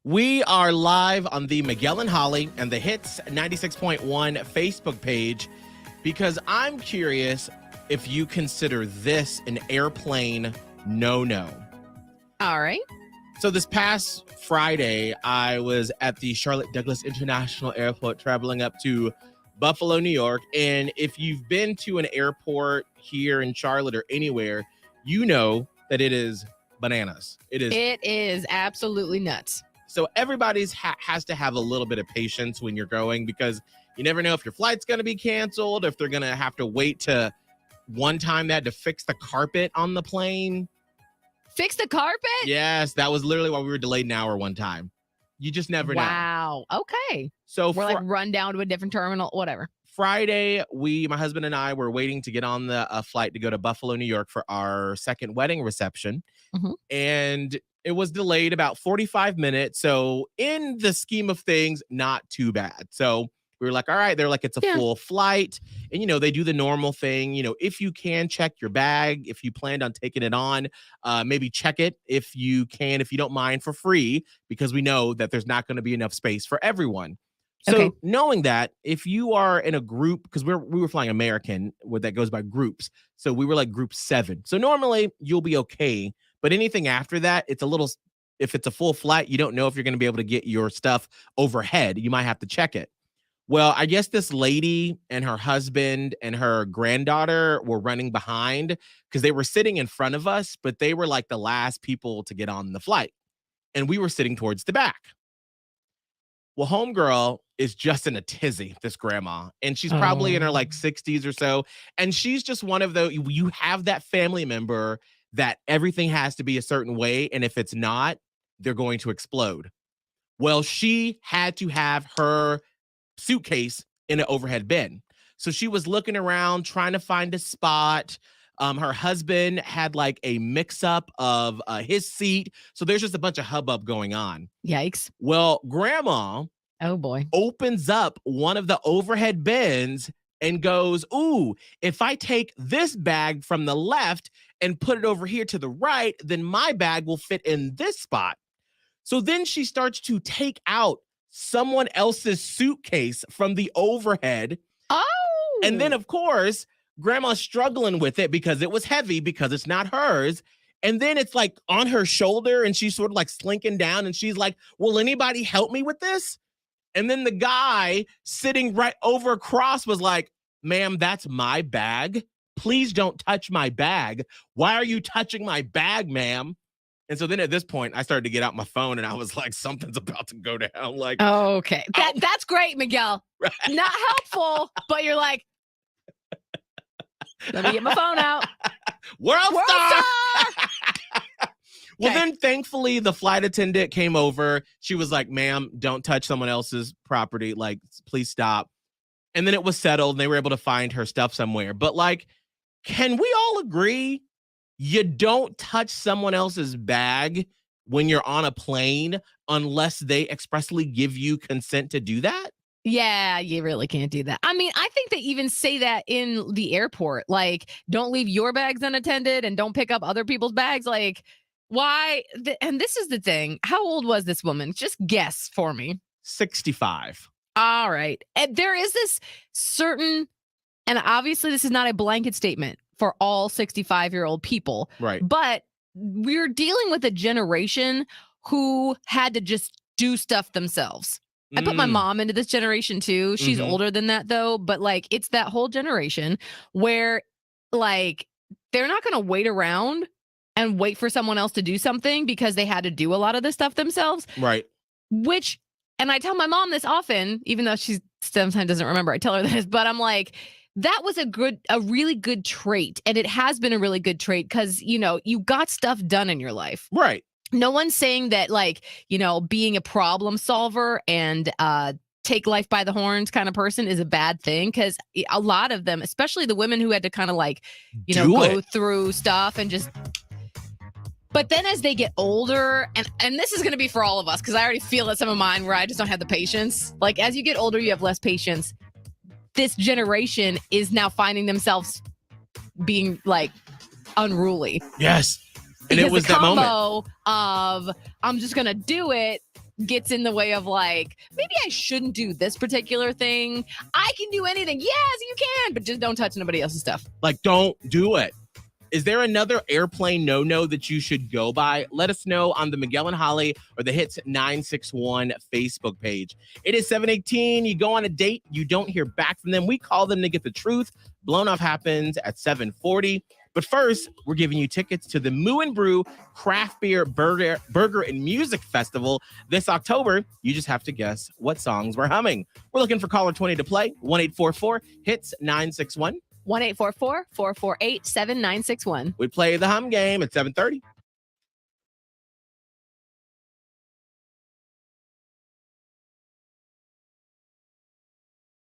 We are live on the Miguel and Holly and the Hits 96.1 Facebook page because I'm curious if you consider this an airplane no-no. All right. So this past Friday, I was at the Charlotte Douglas International Airport traveling up to Buffalo, New York. And if you've been to an airport here in Charlotte or anywhere, you know that it is bananas. It is absolutely nuts. So everybody's has to have a little bit of patience when you're going because you never know if your flight's going to be canceled, if they're going to have to wait to one time they had to fix the carpet on the plane. Fix the carpet? Yes, that was literally why we were delayed an hour one time. You just never know. Wow. Okay. So we're like run down to a different terminal, whatever. Friday, my husband and I were waiting to get on the flight to go to Buffalo, New York for our second wedding reception. Mm-hmm. And it was delayed about 45 minutes. So in the scheme of things, not too bad. So we were like, all right, they're like, it's a full flight. And, they do the normal thing. If you can check your bag, if you planned on taking it on, maybe check it if you can, if you don't mind, for free, because we know that there's not going to be enough space for everyone. So knowing that, if you are in a group, because we were flying American, that goes by groups. So we were like group 7. So normally you'll be okay. But anything after that, if it's a full flight, you don't know if you're going to be able to get your stuff overhead. You might have to check it. Well, I guess this lady and her husband and her granddaughter were running behind because they were sitting in front of us, but they were like the last people to get on the flight. And we were sitting towards the back. Well, homegirl is just in a tizzy, this grandma, and she's probably in her like 60s or so. And she's just one of those, you have that family member that everything has to be a certain way. And if it's not, they're going to explode. Well, she had to have her suitcase in an overhead bin. So she was looking around, trying to find a spot. Her husband had like a mix-up of his seat. So there's just a bunch of hubbub going on. Yikes. Well, grandma opens up one of the overhead bins and goes, ooh, if I take this bag from the left and put it over here to the right, then my bag will fit in this spot. So then she starts to take out someone else's suitcase from the overhead. Oh. And then, of course, grandma's struggling with it because it was heavy because it's not hers. And then it's like on her shoulder and she's sort of like slinking down and she's like, will anybody help me with this? And then the guy sitting right over across was like, ma'am, that's my bag. Please don't touch my bag. Why are you touching my bag, ma'am? And so then at this point, I started to get out my phone and I was like, something's about to go down. Like, okay. That's great, Miguel. Right. Not helpful, but you're like, let me get my phone out. World star! Well, then thankfully the flight attendant came over. She was like, ma'am, don't touch someone else's property. Like, please stop. And then it was settled and they were able to find her stuff somewhere. But like, can we all agree you don't touch someone else's bag when you're on a plane unless they expressly give you consent to do that? Yeah, you really can't do that. I mean, I think they even say that in the airport, like, don't leave your bags unattended and don't pick up other people's bags. Like, why? And this is the thing. How old was this woman? Just guess for me. 65. All right. And there is this certain, and obviously this is not a blanket statement for all 65-year-old people. Right. But we're dealing with a generation who had to just do stuff themselves. I put my mom into this generation too. She's older than that though. But like, it's that whole generation where like, they're not going to wait around and wait for someone else to do something because they had to do a lot of this stuff themselves. Right. And I tell my mom this often, even though she sometimes doesn't remember, I tell her this, but I'm like, that was a really good trait. And it has been a really good trait because, you got stuff done in your life. Right. No one's saying that, like, being a problem solver and take life by the horns kind of person is a bad thing, because a lot of them, especially the women who had to kind of like, go through stuff and just. But then as they get older, and this is going to be for all of us, because I already feel that some of mine where I just don't have the patience. Like, as you get older, you have less patience. This generation is now finding themselves being like unruly. Yes. And Because it was the that combo moment of I'm just going to do it gets in the way of like, maybe I shouldn't do this particular thing. I can do anything. Yes, you can, but just don't touch nobody else's stuff. Like, don't do it. Is there another airplane no-no that you should go by? Let us know on the Miguel and Holly or the Hits 961 Facebook page. It is 7:18. You go on a date. You don't hear back from them. We call them to get the truth. Blown Off happens at 7:40. But first, we're giving you tickets to the Moo and Brew Craft Beer Burger and Music Festival this October. You just have to guess what songs we're humming. We're looking for caller 20 to play. 1-844-HITS-961. 1-844-448-7961. We play the hum game at 7:30.